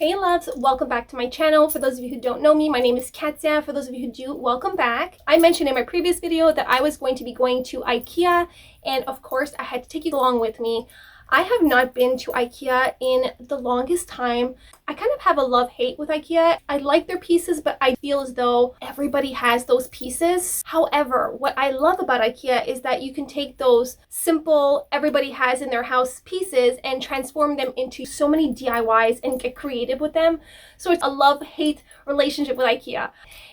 Hey loves, welcome back to my channel. For those of you who don't know me, my name is Katya. For those of you who do, welcome back. I mentioned in my previous video that I was going to be going to IKEA, and of course I had to take you along with me. I have not been to IKEA in the longest time. I kind of have a love-hate with IKEA. I like their pieces, but I feel as though everybody has those pieces. However, what I love about IKEA is that you can take those simple, everybody has in their house pieces and transform them into so many DIYs and get creative with them. So it's a love-hate relationship with IKEA.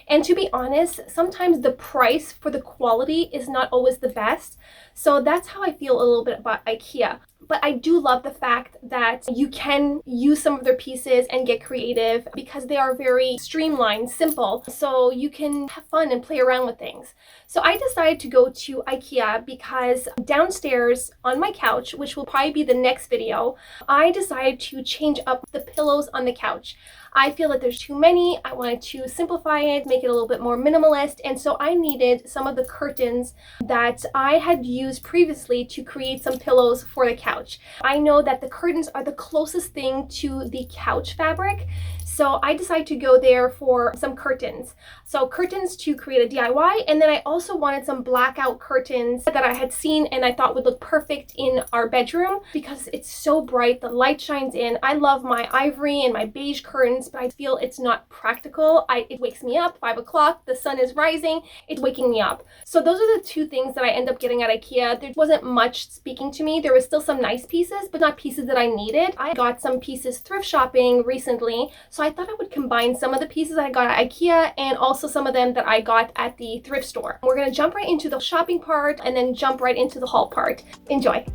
And to be honest, sometimes the price for the quality is not always the best. So that's how I feel a little bit about IKEA. But I do love the fact that you can use some of their pieces and get creative because they are very streamlined, simple. So you can have fun and play around with things. So I decided to go to IKEA because downstairs on my couch, which will probably be the next video, I decided to change up the pillows on the couch. I feel that there's too many. I wanted to simplify it, make it a little bit more minimalist. And so I needed some of the curtains that I had used previously to create some pillows for the couch. I know that the curtains are the closest thing to the couch fabric. So I decided to go there for some curtains. So curtains to create a DIY. And then I also wanted some blackout curtains that I had seen and I thought would look perfect in our bedroom because it's so bright. The light shines in. I love my ivory and my beige curtains, but I feel it's not practical. It wakes me up, 5 o'clock, the sun is rising, it's waking me up. So those are the two things that I end up getting at IKEA. There wasn't much speaking to me. There was still some nice pieces, but not pieces that I needed. I got some pieces thrift shopping recently, so I thought I would combine some of the pieces I got at IKEA and also some of them that I got at the thrift store. We're gonna jump right into the shopping part and then jump right into the haul part. Enjoy.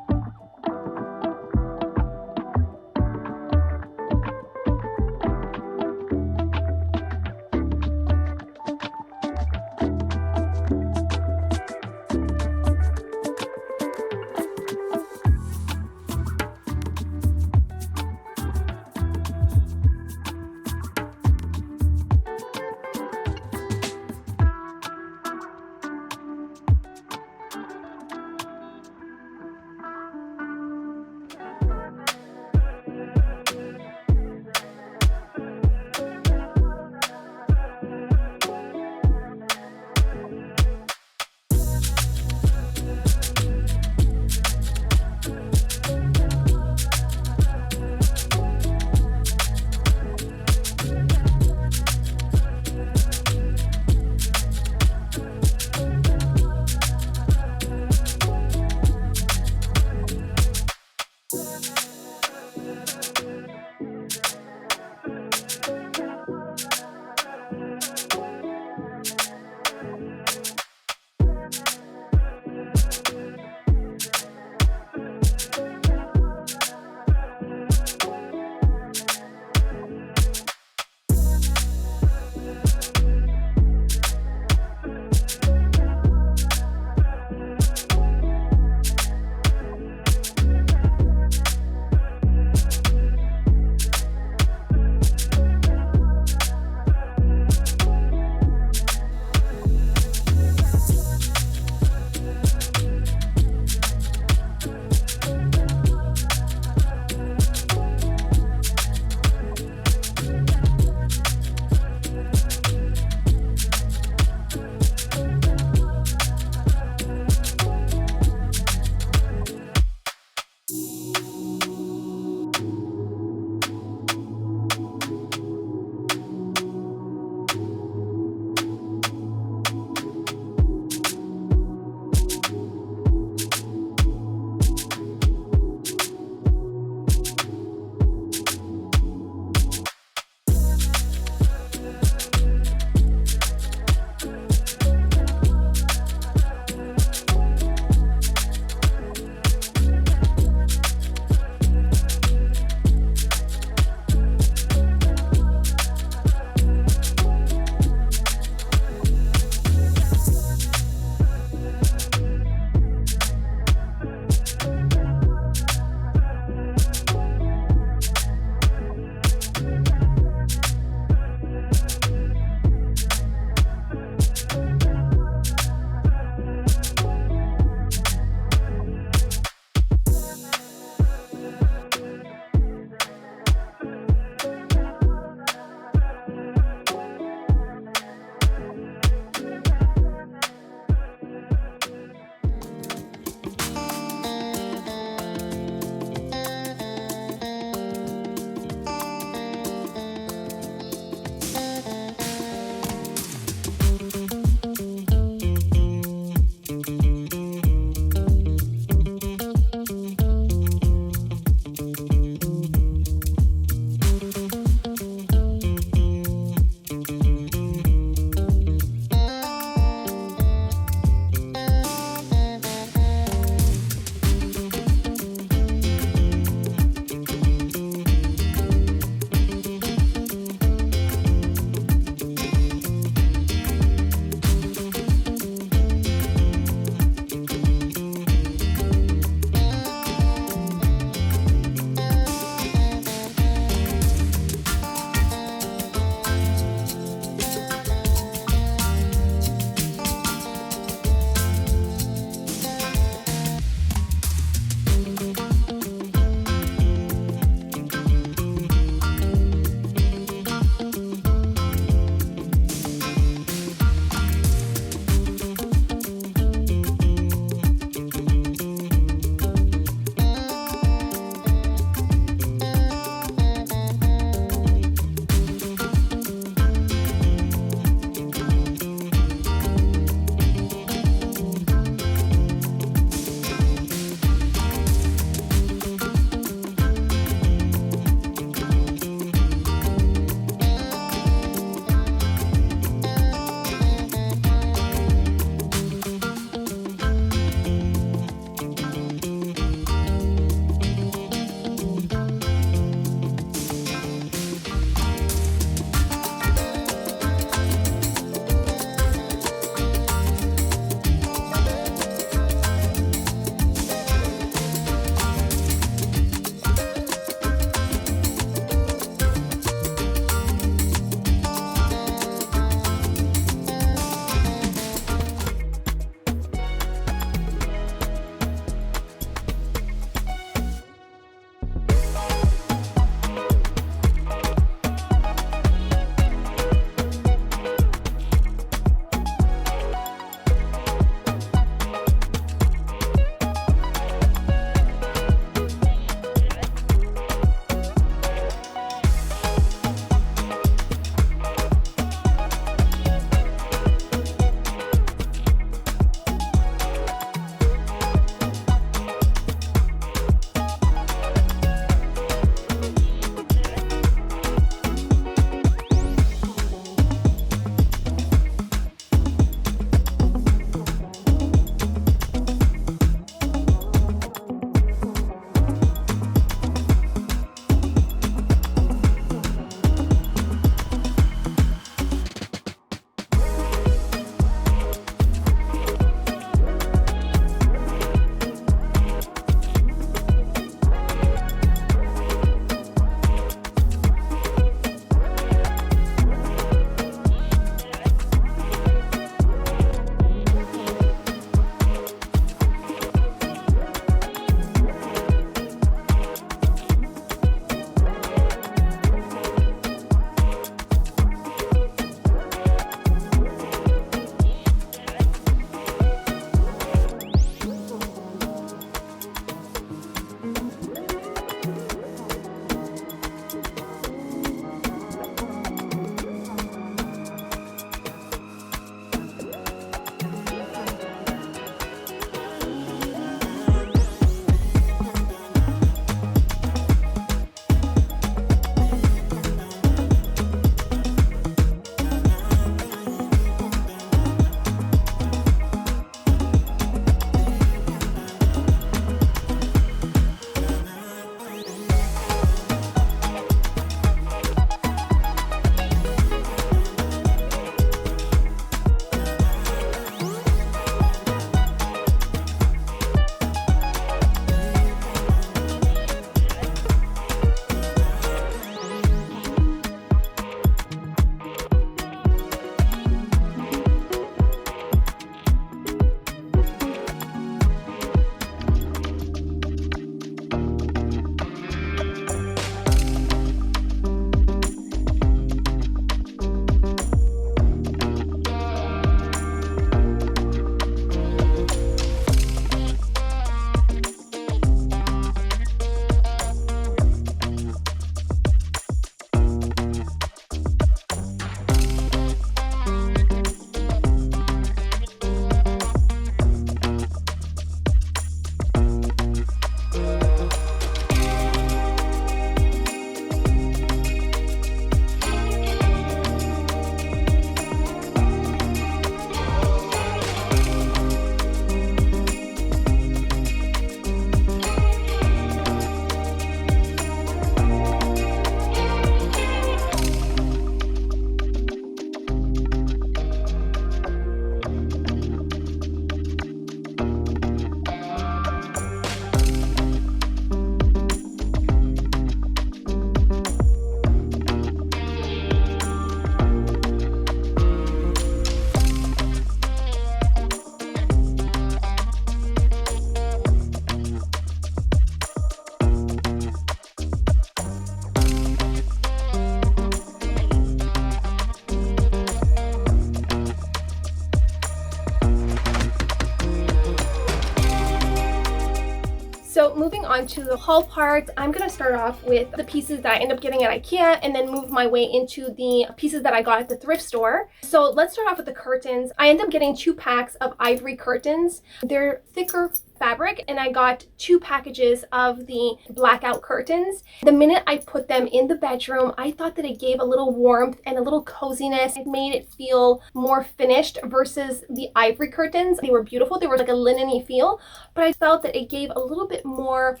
moving on to the haul part, I'm gonna start off with the pieces that I end up getting at IKEA and then move my way into the pieces that I got at the thrift store. So let's start off with the curtains. I end up getting 2 packs of ivory curtains. They're thicker fabric, and I got 2 packages of the blackout curtains. The minute I put them in the bedroom, I thought that it gave a little warmth and a little coziness. It made it feel more finished versus the ivory curtains. They were beautiful. They were like a linen-y feel, but I felt that it gave a little bit more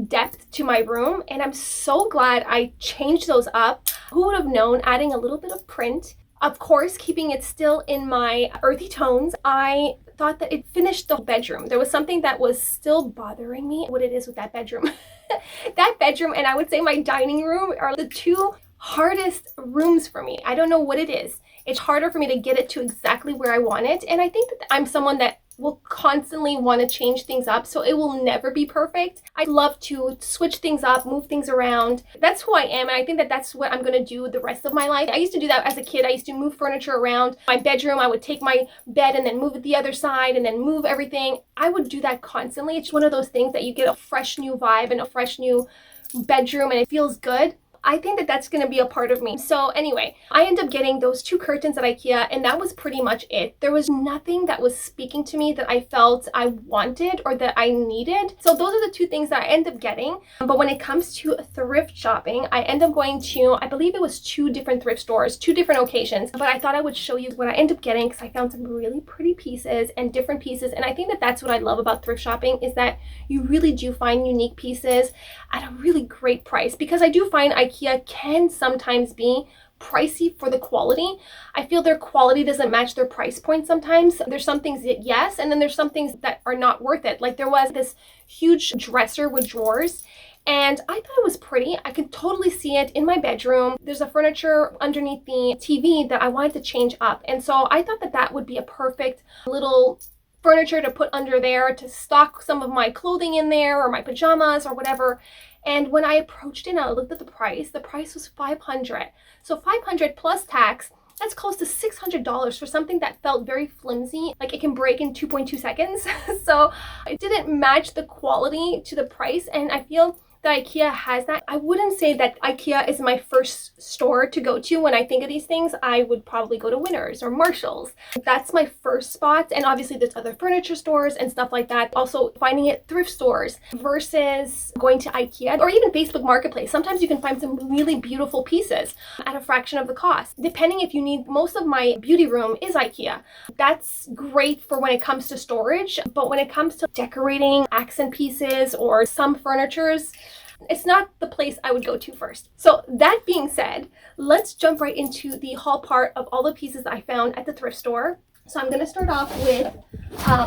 depth to my room, and I'm so glad I changed those up. Who would have known, adding a little bit of print, of course keeping it still in my earthy tones. I thought that it finished the bedroom. There was something that was still bothering me. What it is with that bedroom. That bedroom and I would say my dining room are the 2 hardest rooms for me. I don't know what it is. It's harder for me to get it to exactly where I want it, and I think that I'm someone that will constantly want to change things up, so it will never be perfect. I love to switch things up, move things around. That's who I am, and I think that that's what I'm gonna do the rest of my life. I used to do that as a kid. I used to move furniture around my bedroom. I would take my bed and then move it the other side and then move everything. I would do that constantly. It's one of those things that you get a fresh new vibe and a fresh new bedroom, and it feels good. I think that that's going to be a part of me. So anyway, I ended up getting those 2 curtains at IKEA, and that was pretty much it. There was nothing that was speaking to me that I felt I wanted or that I needed. So those are the 2 things that I ended up getting. But when it comes to thrift shopping, I ended up going to, I believe it was 2 different thrift stores, 2 different occasions. But I thought I would show you what I ended up getting because I found some really pretty pieces and different pieces. And I think that that's what I love about thrift shopping, is that you really do find unique pieces at a really great price, because I do find IKEA can sometimes be pricey for the quality. I feel their quality doesn't match their price point sometimes. There's some things that yes, and then there's some things that are not worth it. Like there was this huge dresser with drawers, and I thought it was pretty. I could totally see it in my bedroom. There's a furniture underneath the TV that I wanted to change up, and so I thought that that would be a perfect little furniture to put under there to stock some of my clothing in there or my pajamas or whatever. And when I approached it and I looked at the price was $500. So $500 plus tax, that's close to $600 for something that felt very flimsy, like it can break in 2.2 seconds. So it didn't match the quality to the price, and I feel that IKEA has that. I wouldn't say that IKEA is my first store to go to when I think of these things. I would probably go to Winners or Marshalls. That's my first spot, and obviously there's other furniture stores and stuff like that. Also finding it thrift stores versus going to IKEA or even Facebook Marketplace. Sometimes you can find some really beautiful pieces at a fraction of the cost, depending if you need. Most of my beauty room is IKEA. That's great for when it comes to storage, but when it comes to decorating accent pieces or some furnitures, it's not the place I would go to first. So that being said, let's jump right into the haul part of all the pieces that I found at the thrift store. So I'm going to start off with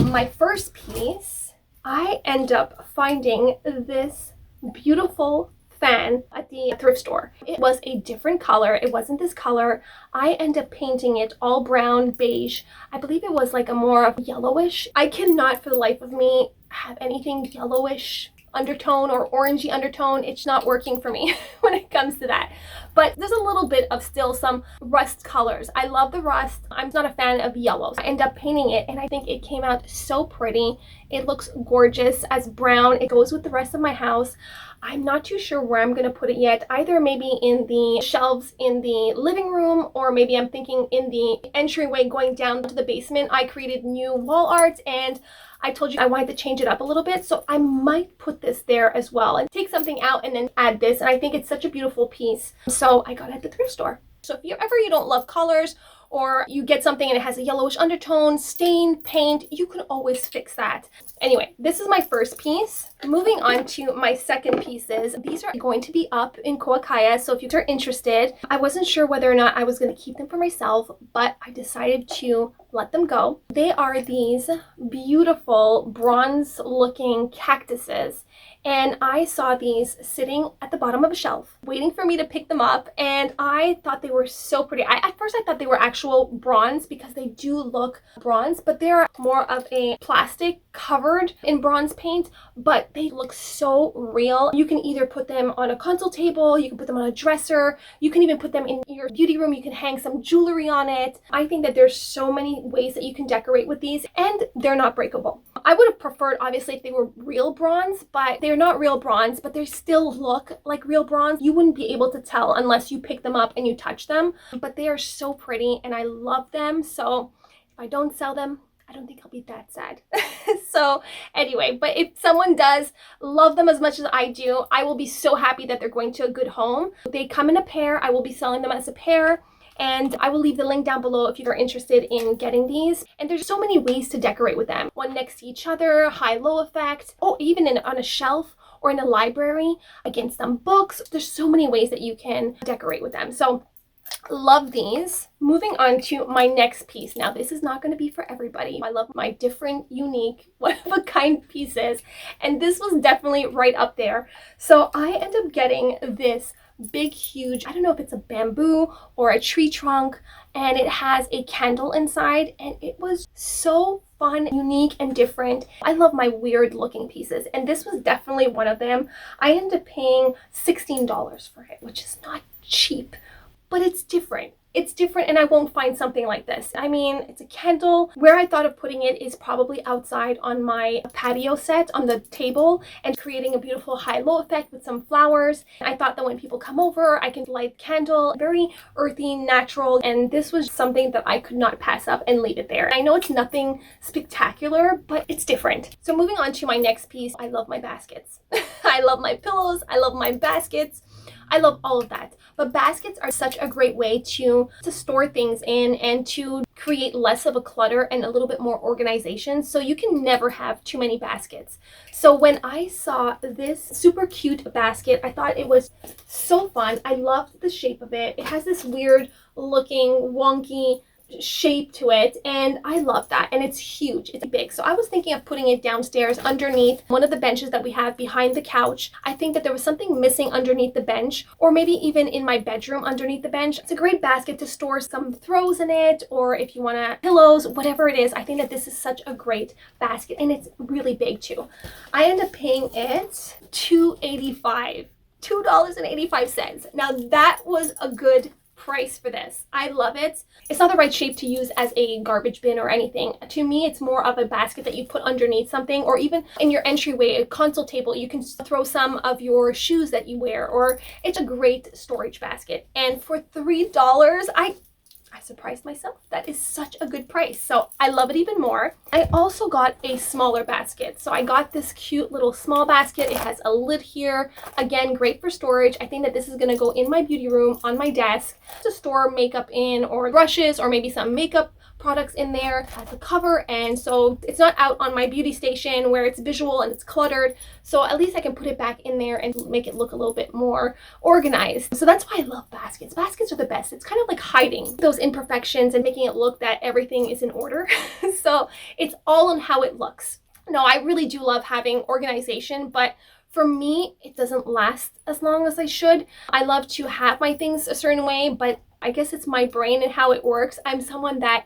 my first piece. I end up finding this beautiful fan at the thrift store. It was a different color. It wasn't this color. I end up painting it all brown, beige. I believe it was like a more of yellowish. I cannot for the life of me have anything yellowish undertone or orangey undertone. It's not working for me when it comes to that. But there's a little bit of still some rust colors. I love the rust. I'm not a fan of yellows. I end up painting it, and I think it came out so pretty. It looks gorgeous as brown. It goes with the rest of my house. I'm not too sure where I'm going to put it yet. Either maybe in the shelves in the living room, or maybe I'm thinking in the entryway going down to the basement. I created new wall art, and I told you I wanted to change it up a little bit, so I might put this there as well and take something out and then add this. And I think it's such a beautiful piece, so I got it at the thrift store. So if you don't love colors, or you get something and it has a yellowish undertone, stain, paint, you can always fix that. Anyway, this is my first piece. Moving on to my second pieces. These are going to be up in Koakaya, so if you are interested, I wasn't sure whether or not I was going to keep them for myself, but I decided to let them go. They are these beautiful bronze-looking cactuses, and I saw these sitting at the bottom of a shelf waiting for me to pick them up, and I thought they were so pretty. At first I thought they were actual bronze because they do look bronze, but they're more of a plastic covered in bronze paint, but they look so real. You can either put them on a console table, you can put them on a dresser, you can even put them in your beauty room, you can hang some jewelry on it. I think that there's so many ways that you can decorate with these, and they're not breakable. I would have preferred, obviously, if they were real bronze, but they're not real bronze, but they still look like real bronze. You wouldn't be able to tell unless you pick them up and you touch them, but they are so pretty and I love them. So if I don't sell them, I don't think I'll be that sad. So anyway, but if someone does love them as much as I do, I will be so happy that they're going to a good home. They come in a pair. I will be selling them as a pair. And I will leave the link down below if you're interested in getting these. And there's so many ways to decorate with them. One next to each other, high-low effect, or even on a shelf or in a library against some books. There's so many ways that you can decorate with them. So love these. Moving on to my next piece. Now, this is not going to be for everybody. I love my different, unique, one-of-a-kind pieces. And this was definitely right up there. So I end up getting this big, huge, I don't know if it's a bamboo or a tree trunk, and it has a candle inside, and it was so fun, unique, and different. I love my weird looking pieces, and this was definitely one of them. I ended up paying $16 for it, which is not cheap, but it's different. It's different, and I won't find something like this. I mean, it's a candle. Where I thought of putting it is probably outside on my patio set on the table and creating a beautiful high-low effect with some flowers. I thought that when people come over, I can light the candle, very earthy, natural, and this was something that I could not pass up and leave it there. I know it's nothing spectacular, but it's different. So moving on to my next piece, I love my baskets. I love my pillows. I love my baskets. I love all of that. But baskets are such a great way to store things in and to create less of a clutter and a little bit more organization. So you can never have too many baskets. So when I saw this super cute basket, I thought it was so fun. I loved the shape of it. It has this weird looking, wonky shape to it, and I love that, and it's huge, it's big. So I was thinking of putting it downstairs underneath one of the benches that we have behind the couch. I think that there was something missing underneath the bench, or maybe even in my bedroom underneath the bench. It's a great basket to store some throws in it, or if you want to pillows, whatever it is. I think that this is such a great basket, and it's really big too. I end up paying it $2.85. Now that was a good price for this. I love it. It's not the right shape to use as a garbage bin or anything. To me, it's more of a basket that you put underneath something, or even in your entryway, a console table, you can throw some of your shoes that you wear, or it's a great storage basket. And for $3, I surprised myself. That is such a good price. So I love it even more. I also got a smaller basket. So I got this cute little small basket. It has a lid here. Again, great for storage. I think that this is going to go in my beauty room on my desk to store makeup in, or brushes, or maybe some makeup products in there as a cover, and so it's not out on my beauty station where it's visual and it's cluttered. So at least I can put it back in there and make it look a little bit more organized. So that's why I love baskets. Baskets are the best. It's kind of like hiding those imperfections and making it look that everything is in order. So it's all on how it looks. No, I really do love having organization, but for me, it doesn't last as long as I should. I love to have my things a certain way, but I guess it's my brain and how it works. I'm someone that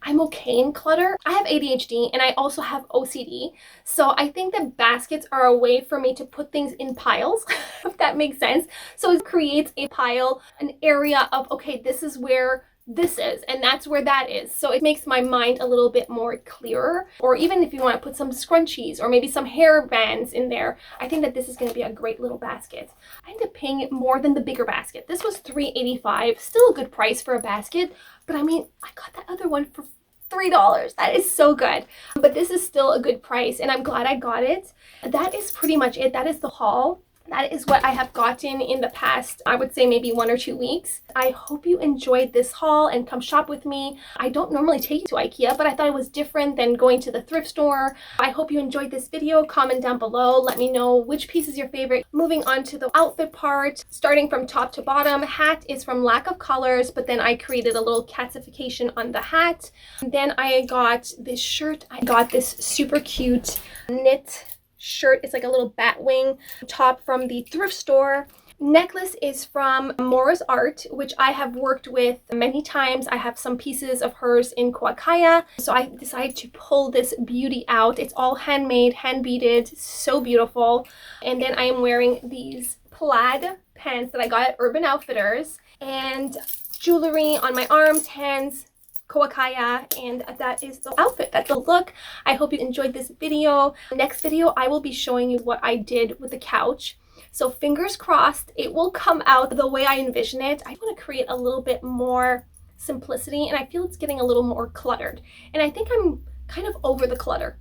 I'm okay in clutter. I have ADHD and I also have OCD. So I think that baskets are a way for me to put things in piles, if that makes sense. So it creates a pile, an area of, okay, this is where this is, and that's where that is. So it makes my mind a little bit more clearer. Or even if you want to put some scrunchies or maybe some hair bands in there, I think that this is going to be a great little basket. I ended up paying it more than the bigger basket. This was $3.85, still a good price for a basket, but I mean, I got that other one for $3. That is so good. But this is still a good price, and I'm glad I got it. That is pretty much it. That is the haul. That is what I have gotten in the past, I would say maybe 1 or 2 weeks. I hope you enjoyed this haul and come shop with me. I don't normally take you to IKEA, but I thought it was different than going to the thrift store. I hope you enjoyed this video. Comment down below. Let me know which piece is your favorite. Moving on to the outfit part, starting from top to bottom. Hat is from Lack of Colors, but then I created a little catification on the hat. And then I got this shirt. I got this super cute knit shirt. It's like a little bat wing top from the thrift store. Necklace is from Mora's Art, which I have worked with many times. I have some pieces of hers in Kuakaya, so I decided to pull this beauty out. It's all handmade, hand beaded, so beautiful. And then I am wearing these plaid pants that I got at Urban Outfitters, and jewelry on my arms, hands, Koakaya, and that is the outfit. That's the look. I hope you enjoyed this video. Next video, I will be showing you what I did with the couch. So fingers crossed, it will come out the way I envision it. I want to create a little bit more simplicity, and I feel it's getting a little more cluttered. And I think I'm kind of over the clutter.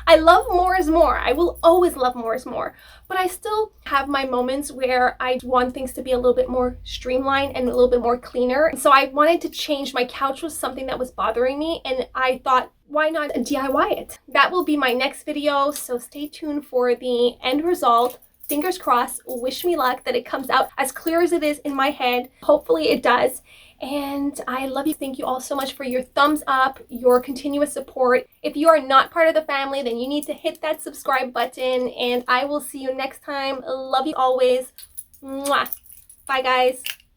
I love more is more. I will always love more is more. But I still have my moments where I want things to be a little bit more streamlined and a little bit more cleaner. So I wanted to change. My couch was something that was bothering me, and I thought, why not DIY it? That will be my next video, so stay tuned for the end result. Fingers crossed, wish me luck that it comes out as clear as it is in my head. Hopefully it does. And I love you. Thank you all so much for your thumbs up, your continuous support. If you are not part of the family, then you need to hit that subscribe button. And I will see you next time. Love you always. Mwah. Bye, guys.